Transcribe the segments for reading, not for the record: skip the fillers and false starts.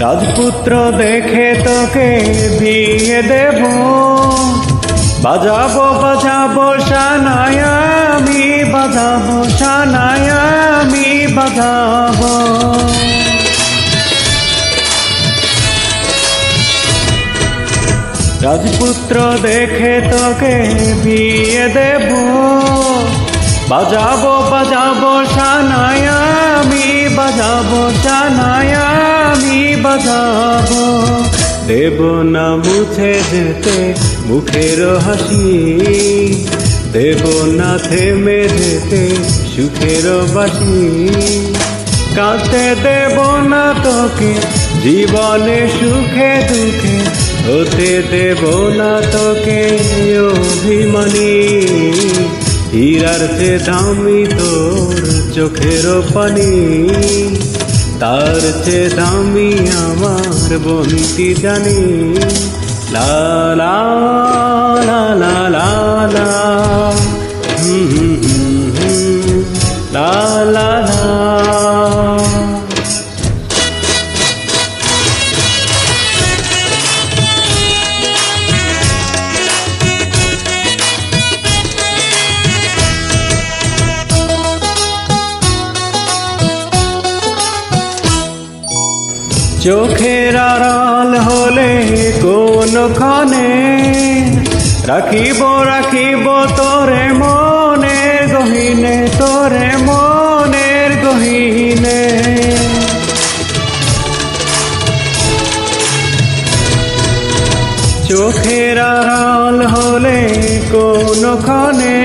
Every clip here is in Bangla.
রাজপুত্র দেখে তোকে বিয়ে দেব, বাজাবো বাজাবো শানায় আমি, বাজাবো শানায় আমি বাজাবো। রাজপুত্র দেখে তোকে বিয়ে দেব, বাজাবো বাজাবো শানায় আমি, বাজাবো শানায় আমি বাজাবো। দেব না মুছে যেতে মুখের হাসি, দেব না থেমে যেতে সুখের বাসি। কাঁদতে দেব না তোকে জীবনে সুখে দুঃখে, হতে দেব না তোকে অভিমানী। হীরার চেয়ে দামি তোর চোখের পানি, তার চেয়ে দামি আমার বন্তি জানি। লা লা লা লা লা লা লা লা লা। চোখের আড়াল হলে কোনখানে, রাখিব রাখিব তোরে মনের গহীনে, তোরে মনের গহীনে। চোখের আড়াল হলে কোনখানে,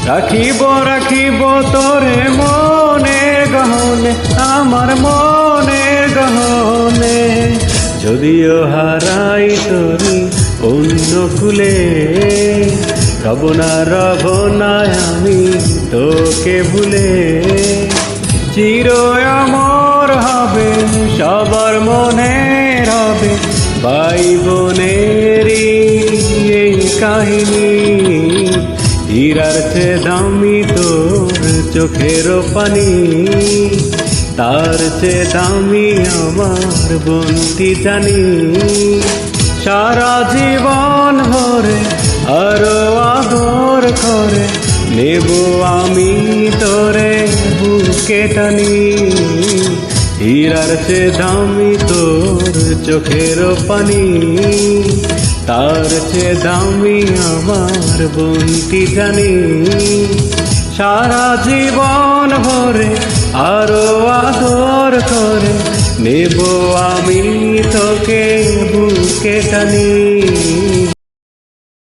রাখিব রাখিব তোরে মনের গহনে, আমার মনের গহনে। যদিও হারাই তোরি অন্য কুলে, রব না আমি তোকে ভুলে। চির অমর হবে সবার মনে রবে, ভাই বোনেরই এই কাহিনী। হীরার চেয়ে দামি তোর চোখের পানি, তার চেয়ে দামি আমার বন্তি জানি। সারা জীবন ভরে আরো আদর করে, নেব আমি তোরে বুকে টানি। হীরার চেয়ে দামি তোর চোখের পানি, তার চেয়ে দামি আমার বন্তি জানি। সারা জীবন ভরে আরো আদর করে, নেব আমি তোকে বুকে টানি।